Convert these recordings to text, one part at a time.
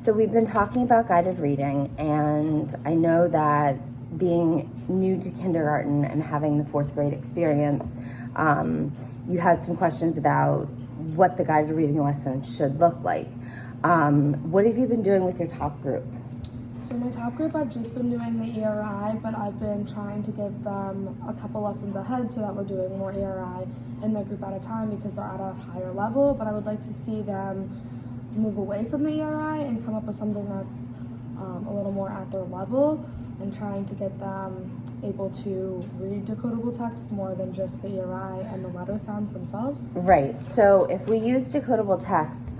So we've been talking about guided reading, and I know that being new to kindergarten and having the fourth grade experience, you had some questions about what the guided reading lesson should look like. What have you been doing with your top group? So my top group, I've just been doing the ERI, but I've been trying to give them a couple lessons ahead so that we're doing more ERI in their group at a time because they're at a higher level, but I would like to see them move away from the ERI and come up with something that's a little more at their level, and trying to get them able to read decodable text more than just the ERI and the letter sounds themselves. Right, so if we use decodable text,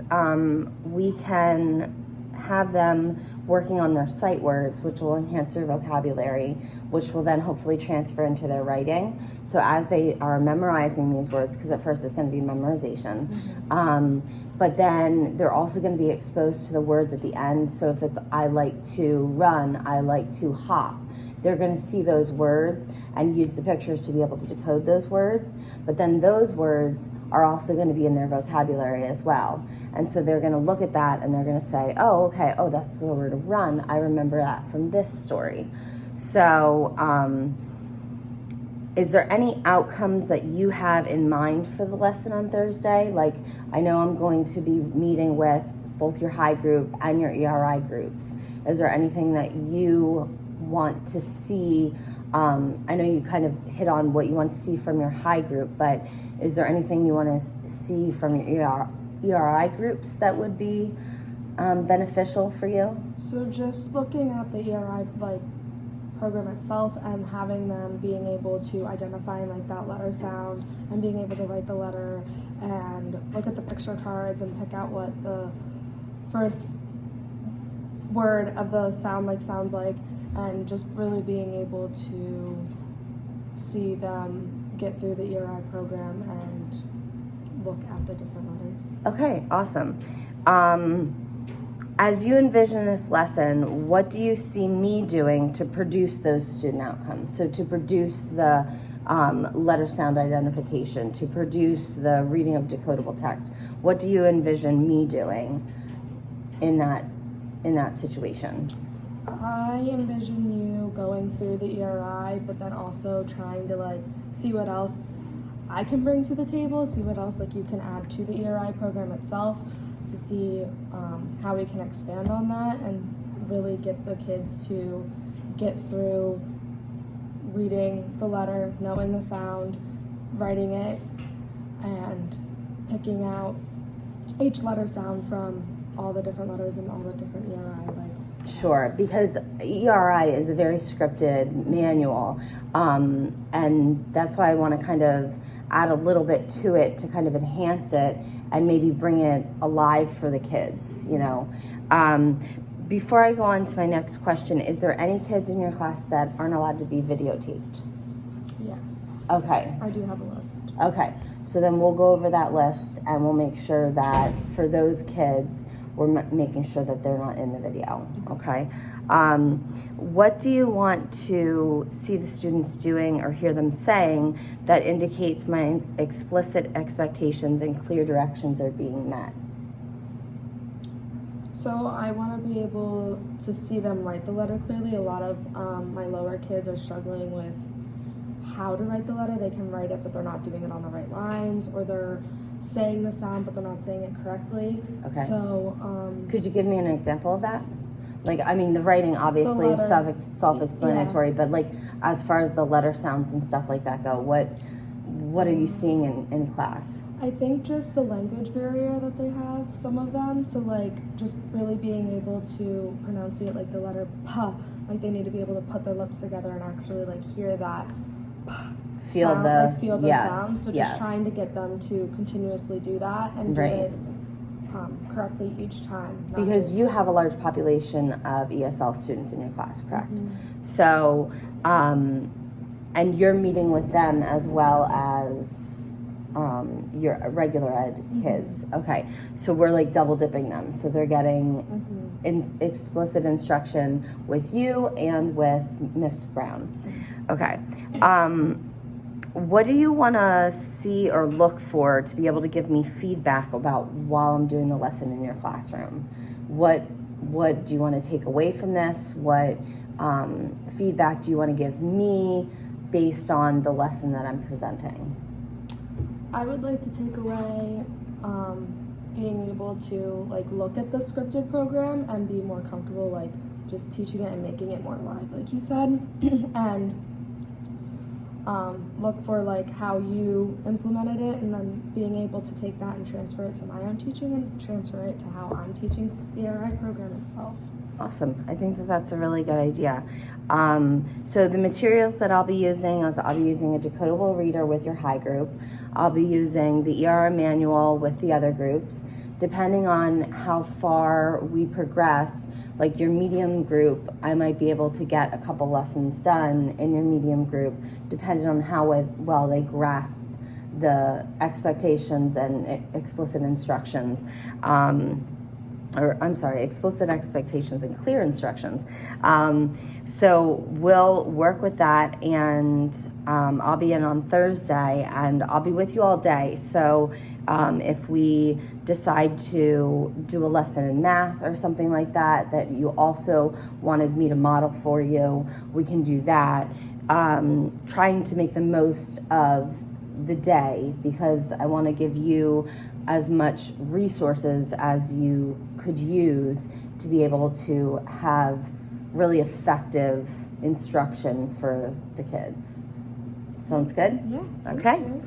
we can have them working on their sight words, which will enhance their vocabulary, which will then hopefully transfer into their writing. So as they are memorizing these words, because at first it's going to be memorization, but then they're also going to be exposed to the words at the end. So if it's I like to run, I like to hop, they're going to see those words and use the pictures to be able to decode those words. But then those words are also going to be in their vocabulary as well. And so they're going to look at that and they're going to say, oh, okay, oh, that's the word of run. I remember that from this story. So is there any outcomes that you have in mind for the lesson on Thursday? Like, I know I'm going to be meeting with both your high group and your ERI groups. Is there anything that you want to see? I know you kind of hit on what you want to see from your high group, but is there anything you want to see from your ERI groups that would be beneficial for you? So just looking at the ERI program itself and having them being able to identify that letter sound and being able to write the letter and look at the picture cards and pick out what the first word of the sound sounds like, and just really being able to see them get through the ERI program and look at the different letters. Okay, awesome. As you envision this lesson, what do you see me doing to produce those student outcomes? So to produce the letter sound identification, to produce the reading of decodable text, what do you envision me doing in that situation? I envision you going through the ERI, but then also trying to see what else I can bring to the table, see what else you can add to the ERI program itself, to see how we can expand on that and really get the kids to get through reading the letter, knowing the sound, writing it, and picking out each letter sound from all the different letters and all the different ERI. Sure, because ERI is a very scripted manual, and that's why I want to kind of add a little bit to it to kind of enhance it and maybe bring it alive for the kids, you know. Before I go on to my next question, is there any kids in your class that aren't allowed to be videotaped? Yes. Okay. I do have a list. Okay, so then we'll go over that list and we'll make sure that for those kids, we're making sure that they're not in the video, okay? What do you want to see the students doing or hear them saying that indicates my explicit expectations and clear directions are being met? So I want to be able to see them write the letter clearly. A lot of my lower kids are struggling with how to write the letter. They can write it, but they're not doing it on the right lines, or they're saying the sound, but they're not saying it correctly. Okay. So, could you give me an example of that? The writing obviously is self-explanatory, but as far as the letter sounds and stuff like that go, what are you seeing in class? I think just the language barrier that they have, some of them. So just really being able to pronunciate the letter P. They need to be able to put their lips together and actually hear that Feel sound, the feel the yes, sound. So just trying to get them to continuously do that and do it correctly each time. Because you have a large population of ESL students in your class, correct? Mm-hmm. So, and you're meeting with them as well as your regular ed kids. Okay, so we're double dipping them. So they're getting explicit instruction with you and with Miss Brown. Okay. What do you want to see or look for to be able to give me feedback about while I'm doing the lesson in your classroom? What what do you want to take away from this? What feedback do you want to give me based on the lesson that I'm presenting? I would like to take away being able to like look at the scripted program and be more comfortable like just teaching it and making it more live, like you said, and look for like how you implemented it, and then being able to take that and transfer it to my own teaching and transfer it to how I'm teaching the ERI program itself. Awesome. I think that that's a really good idea. So the materials that I'll be using is I'll be using a decodable reader with your high group. I'll be using the ERI manual with the other groups. Depending on how far we progress, like your medium group, I might be able to get a couple lessons done in your medium group, depending on how well they grasp the expectations and explicit instructions. Explicit expectations and clear instructions. So we'll work with that, and I'll be in on Thursday, and I'll be with you all day. So if we decide to do a lesson in math or something like that, that you also wanted me to model for you, we can do that. Trying to make the most of the day, because I want to give you as much resources as you could use to be able to have really effective instruction for the kids. Sounds good? Yeah. Okay. Thank you.